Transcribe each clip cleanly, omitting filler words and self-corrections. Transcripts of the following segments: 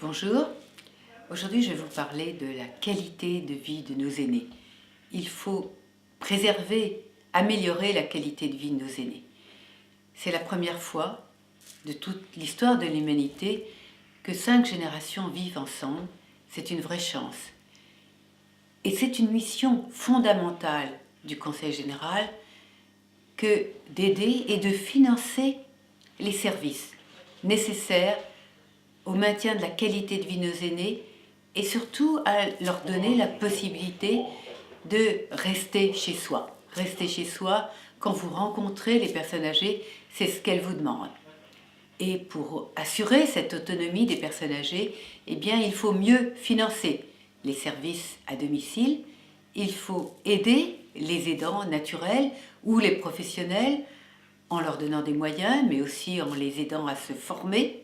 Bonjour, aujourd'hui je vais vous parler de la qualité de vie de nos aînés. Il faut préserver, améliorer la qualité de vie de nos aînés. C'est la première fois de toute l'histoire de l'humanité que 5 générations vivent ensemble. C'est une vraie chance. Et c'est une mission fondamentale du Conseil général que d'aider et de financer les services nécessaires au maintien de la qualité de vie de nos aînés et surtout à leur donner la possibilité de rester chez soi. Rester chez soi, quand vous rencontrez les personnes âgées, c'est ce qu'elles vous demandent. Et pour assurer cette autonomie des personnes âgées, eh bien, il faut mieux financer les services à domicile, il faut aider les aidants naturels ou les professionnels en leur donnant des moyens, mais aussi en les aidant à se former.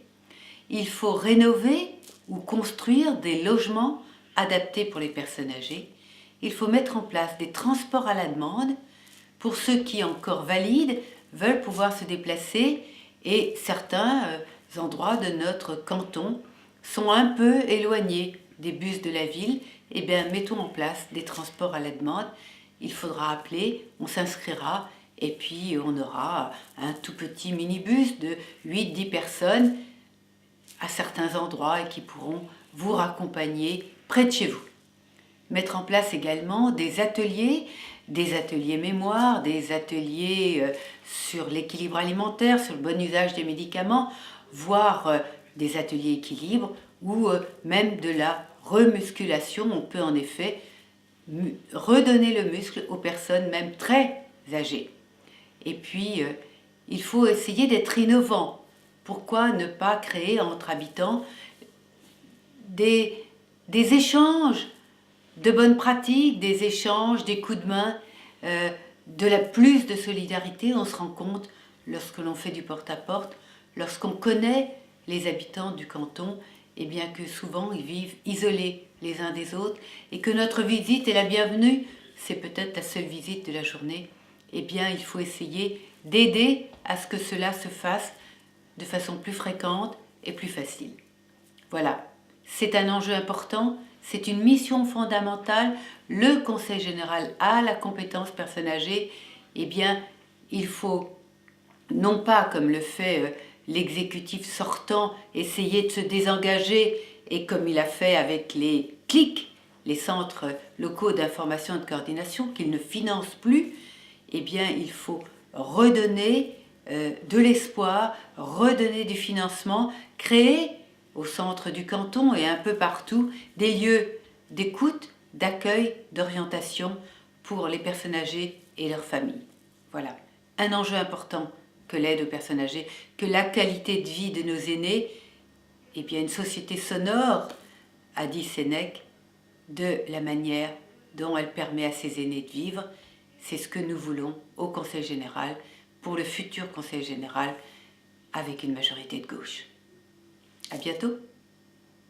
Il faut rénover ou construire des logements adaptés pour les personnes âgées. Il faut mettre en place des transports à la demande pour ceux qui, encore valides, veulent pouvoir se déplacer, et certains endroits de notre canton sont un peu éloignés des bus de la ville. Eh bien, mettons en place des transports à la demande. Il faudra appeler, on s'inscrira et puis on aura un tout petit minibus de 8-10 personnes à certains endroits et qui pourront vous raccompagner près de chez vous. Mettre en place également des ateliers mémoire, des ateliers sur l'équilibre alimentaire, sur le bon usage des médicaments, voire des ateliers équilibre ou même de la remusculation. On peut en effet redonner le muscle aux personnes même très âgées. Et puis, il faut essayer d'être innovant. Pourquoi ne pas créer entre habitants des échanges de bonnes pratiques, des échanges, des coups de main, plus de solidarité. On se rend compte lorsque l'on fait du porte-à-porte, lorsqu'on connaît les habitants du canton, et bien que souvent ils vivent isolés les uns des autres, et que notre visite est la bienvenue, c'est peut-être la seule visite de la journée. Eh bien, il faut essayer d'aider à ce que cela se fasse de façon plus fréquente et plus facile. Voilà, c'est un enjeu important, c'est une mission fondamentale. Le Conseil général a la compétence personnes âgées. Eh bien, il faut, non pas comme le fait l'exécutif sortant, essayer de se désengager, et comme il a fait avec les CLIC, les centres locaux d'information et de coordination, qu'il ne finance plus. Eh bien, il faut redonner de l'espoir, redonner du financement, créer au centre du canton et un peu partout des lieux d'écoute, d'accueil, d'orientation pour les personnes âgées et leurs familles. Voilà, un enjeu important que l'aide aux personnes âgées, que la qualité de vie de nos aînés. Eh bien, une société sonore, a dit Sénèque, de la manière dont elle permet à ses aînés de vivre. C'est ce que nous voulons au Conseil général, pour le futur Conseil général, avec une majorité de gauche. À bientôt.